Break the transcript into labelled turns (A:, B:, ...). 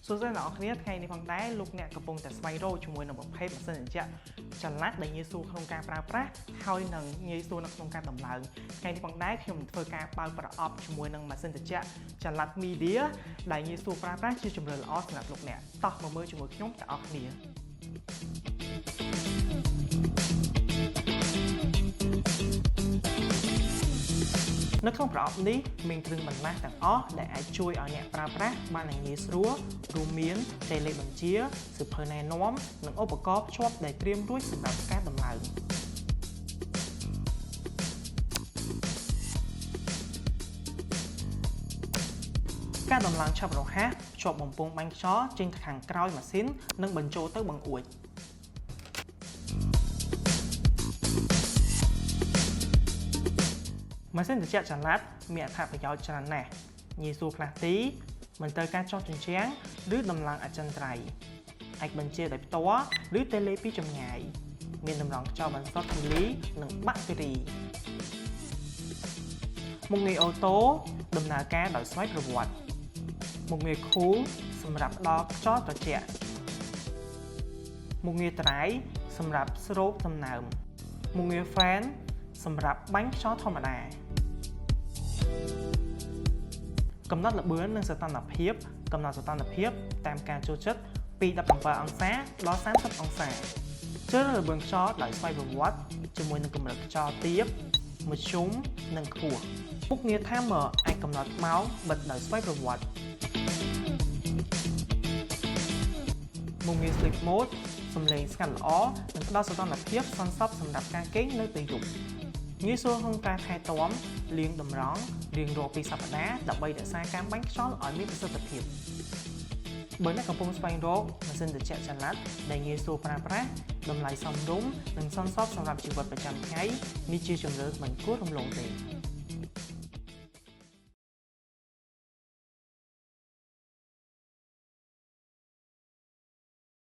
A: សួស្តីអ្នកនរគ្នាថ្ងៃនេះផងដែរលោកអ្នកកំពុងតែស្វែងរកជាមួយនឹងប្រភេទម៉ាស៊ីនត្រជាក់ចល័តដែលងាយស្រួលក្នុងការប្រើប្រាស់ហើយនឹងងាយស្រួលនៅក្នុងការដំឡើងថ្ងៃនេះផងដែរខ្ញុំនឹងធ្វើការបើកប្រអប់ជាមួយនឹងម៉ាស៊ីនត្រជាក់ចល័ត Media ដែលងាយស្រួលប្រើប្រាស់ជាជម្រើសល្អសម្រាប់លោកអ្នកតោះមកមើលជាមួយខ្ញុំទាំងអស់គ្នានៅក្នុងប្រអប់នេះមានគ្រឿងបន្លាស់ទាំងអស់ដែលអាចជួយឲ្យអ្នកប្រើប្រាស់បានងាយស្រួលរួមមានតេឡេបញ្ជាសៀវភៅណែនាំនិងឧបករណ៍ភ្ជាប់ដែលត្រៀមរួចសម្រាប់ការដំឡើងការដំឡើងឆាប់រហ័សភ្ជាប់បំពង់បាញ់ខ្យល់ចេញទៅខាងក្រោយម៉ាស៊ីននិងបញ្ចូលទៅបង្អួចម៉ាស៊ីនត្រជាក់ចល័តមានអត្ថប្រយោជន៍ច្រើនណាស់ងាយស្រួលផ្លាស់ទីមិនត្រូវការចុះជញ្ជាំងឬដំឡើងអចិន្ត្រៃយ៍អាចបញ្ជាដោយផ្ទាល់ឬតេឡេពីចម្ងាយមានតម្រង់ខ្យល់បន្សុទ្ធធូលីនិងបាក់តេរីមុខងារអូតូដំណើរការដោយស្វ័យប្រវត្តិមុខងារ Cool សម្រាប់ផ្ដល់ខ្យល់ត្រជាក់មុខងារ Dry សម្រាប់ស្រូបសំណើមមុខងារ Fan សម្រាប់បាញ់ខ្យល់ធម្មតាកំណត់ល្បឿននិងសីតុណ្ហភាពកំណត់សីតុណ្ហភាពតាមការចូលចិត្តពី17អង្សាដល់30អង្សាជ្រើសរើសល្បឿនខ្យល់ដោយស្វ័យប្រវត្តិជាមួយនឹងកម្រិតខ្យល់ទាបមធ្យមនិងខ្ពស់មុខងារ Timer អាចកំណត់ម៉ោងបិទដោយស្វ័យប្រវត្តិមុខងារ Sleep Mode សំឡេងស្ងាត់ល្អនិងផ្ដល់សីតុណ្ហភាពសន្សំសម្រាប់ការគេងនៅពេលយប់ងាយស្រួលក្នុងការថែទាំលាងតម្រង់រៀងរាល់2សប្តាហ៍ដើម្បីរក្សាការបាញ់ខ្យល់ឲ្យមានប្រសិទ្ធភាពបើអ្នកកំពុងស្វែងរកម៉ាស៊ីនត្រជាក់ចល័តដែលងាយស្រួលប្រើប្រាស់តម្លៃសមរម្យនិងសន្សំសម្រាប់ជីវិតប្រចាំថ្ងៃនេះជាជម្រើសមិនគួររំលងទេ